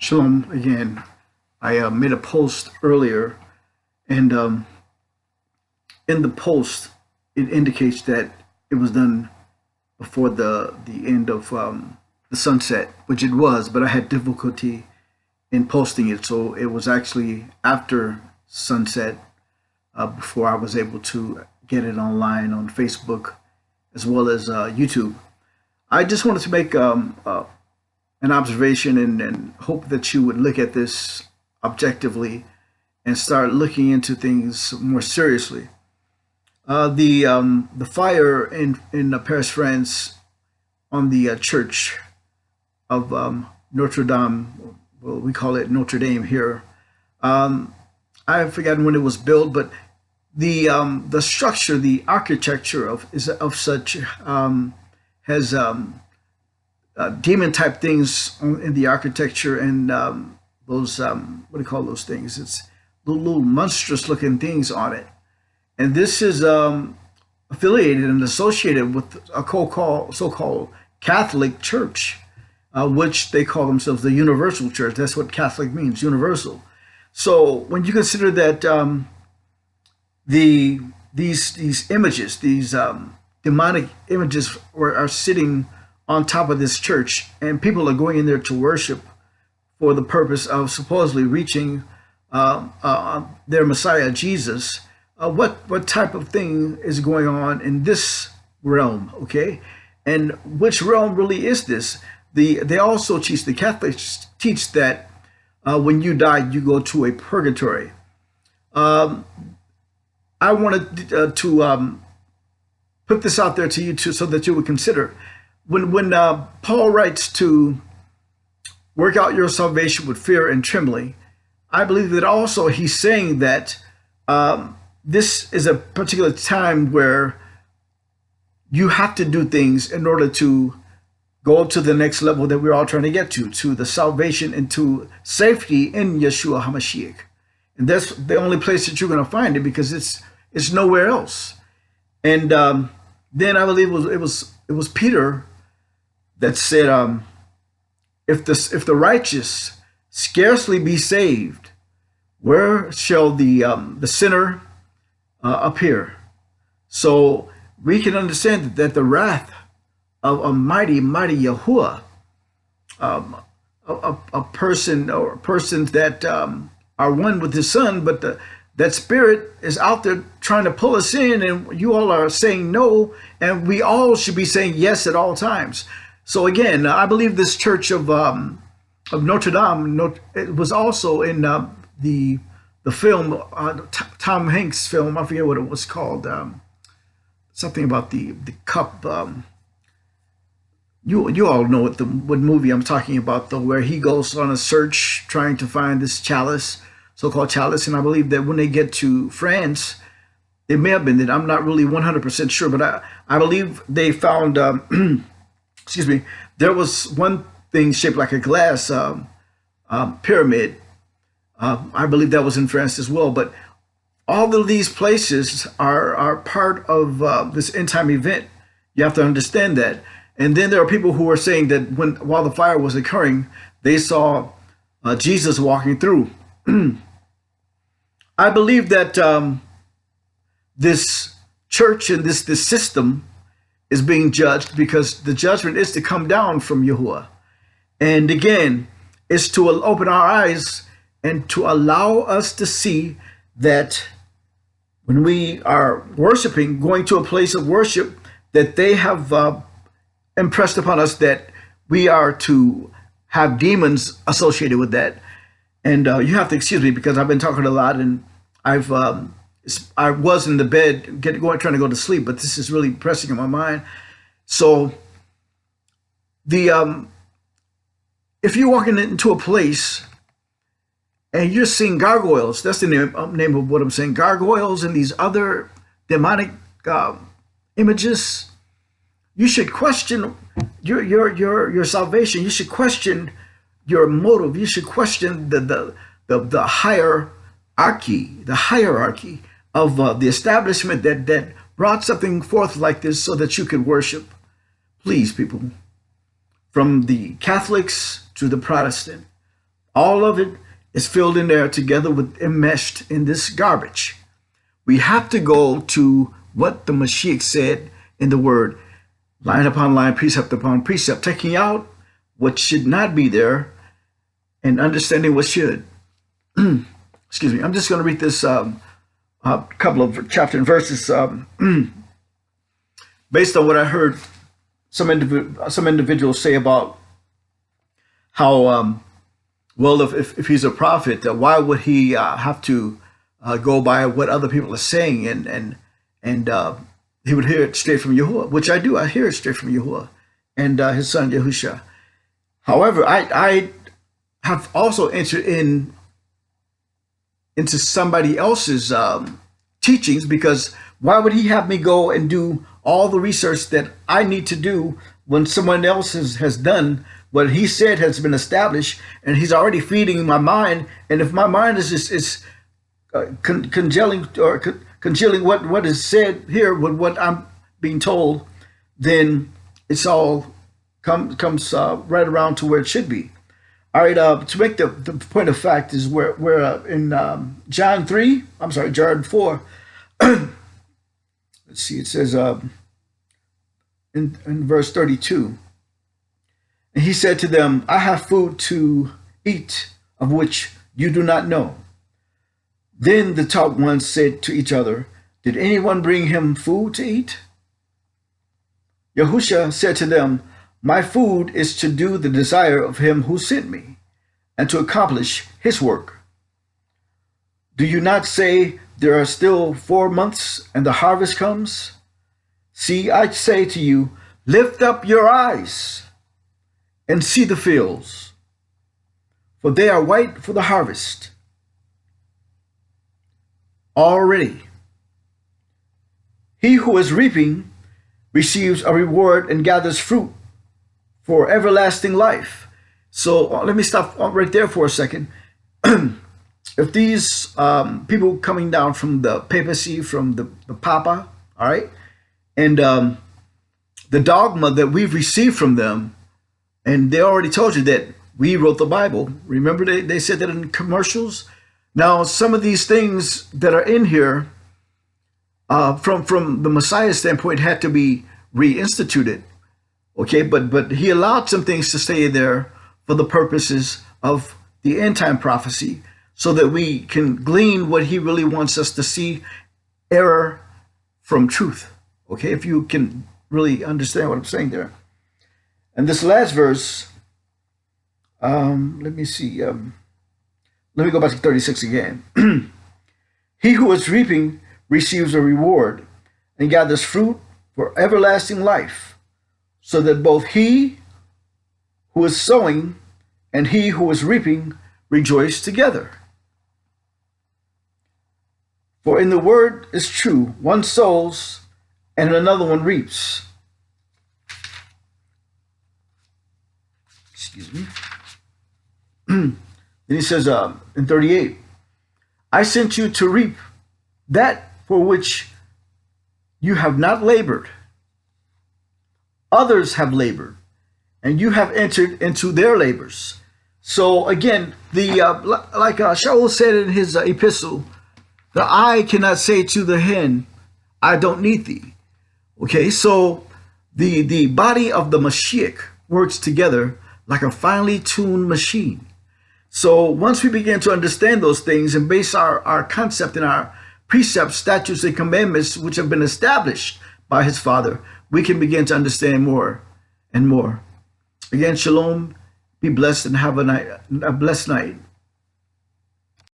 Shalom again. I made a post earlier, and in the post, it indicates that it was done before the end of the sunset, which it was, but I had difficulty in posting it, so it was actually after sunset before I was able to get it online on Facebook as well as YouTube. I just wanted to make an observation and hope that you would look at this objectively and start looking into things more seriously. The fire in Paris, France, on the church of Notre Dame, well, we call it Notre Dame here. I have forgotten when it was built, but the structure, the architecture of such has demon type things in the architecture, and those what do you call those things? It's little monstrous looking things on it, and this is affiliated and associated with a so-called Catholic Church, which they call themselves the Universal Church. That's what Catholic means, universal. So when you consider that these images, these demonic images are sitting on top of this church, and people are going in there to worship for the purpose of supposedly reaching their Messiah, Jesus. What type of thing is going on in this realm, okay? And which realm really is this? They also teach, the Catholics teach that when you die, you go to a purgatory. I wanted to put this out there to you too, so that you would consider. When Paul writes to work out your salvation with fear and trembling, I believe that also he's saying that this is a particular time where you have to do things in order to go to the next level that we're all trying to get to the salvation and to safety in Yeshua HaMashiach. And that's the only place that you're going to find it, because it's nowhere else. And then I believe it was Peter that said, if the righteous scarcely be saved, where shall the sinner appear? So we can understand that the wrath of a mighty Yahuwah, a person or persons that are one with his son, but that spirit is out there trying to pull us in, and you all are saying no, and we all should be saying yes at all times. So again, I believe this church of Notre Dame, it was also in the film, Tom Hanks film. I forget what it was called. Something about the cup. You all know what movie I'm talking about, though, where he goes on a search trying to find this chalice, so-called chalice. And I believe that when they get to France, it may have been that, I'm not really 100% sure, but I believe they found, excuse me, there was one thing shaped like a glass pyramid. I believe that was in France as well. But all of these places are part of this end time event. You have to understand that. And then there are people who are saying that while the fire was occurring, they saw Jesus walking through. I believe that this church and this system is being judged, because the judgment is to come down from Yahuwah. And again, it's to open our eyes and to allow us to see that when we are worshiping, going to a place of worship, that they have impressed upon us that we are to have demons associated with that. And you have to excuse me, because I've been talking a lot, and I was in the bed trying to go to sleep, but this is really pressing in my mind. So if you're walking into a place and you're seeing gargoyles, that's the name of what I'm saying, gargoyles and these other demonic images, you should question your salvation. You should question your motive. You should question the hierarchy of the establishment that brought something forth like this so that you could worship. Please, people, from the Catholics to the Protestant, All of it is filled in there together with enmeshed in this garbage. We have to go to what the Mashiach said in the word, line upon line, precept upon precept, taking out what should not be there and understanding what should. Excuse me. I'm just going to read this a couple of chapter and verses based on what I heard some individuals say about how, well, if he's a prophet, why would he have to go by what other people are saying, and he would hear it straight from Yahuwah, which I do. I hear it straight from Yahuwah and his son YAHUWSHA. However, I have also entered into somebody else's teachings, because why would he have me go and do all the research that I need to do when someone else has done what he said has been established, and he's already feeding my mind? And if my mind is congealing what is said here with what I'm being told, then it's all comes right around to where it should be. All right, to make the point of fact is we're in John 4. Let's see, it says in verse 32, and he said to them, I have food to eat of which you do not know. Then the taught ones said to each other, did anyone bring him food to eat? YAHUWSHA said to them, my food is to do the desire of him who sent me, and to accomplish his work. Do you not say there are still 4 months and the harvest comes? See, I say to you, lift up your eyes and see the fields, for they are white for the harvest. Already, he who is reaping receives a reward and gathers fruit for everlasting life. So let me stop right there for a second. If these people coming down from the papacy, from the Papa, all right, and the dogma that we've received from them, and they already told you that we wrote the Bible. Remember they said that in commercials? Now, some of these things that are in here from the Messiah standpoint had to be reinstituted. Okay, but he allowed some things to stay there for the purposes of the end time prophecy, so that we can glean what he really wants us to see, error from truth. Okay, if you can really understand what I'm saying there. And this last verse, let me see. Let me go back to 36 again. He who is reaping receives a reward and gathers fruit for everlasting life, so that both he who is sowing and he who is reaping rejoice together. For in the word is true, one sows and another one reaps. Excuse me. Then he says in 38, I sent you to reap that for which you have not labored. Others have labored, and you have entered into their labors. So again, like Shaul said in his epistle, the eye cannot say to the hen, I don't need thee. Okay, so the body of the Mashiach works together like a finely tuned machine. So once we begin to understand those things and base our concept and our precepts, statutes, and commandments, which have been established by his Father, we can begin to understand more and more. Again, shalom, be blessed, and have a blessed night.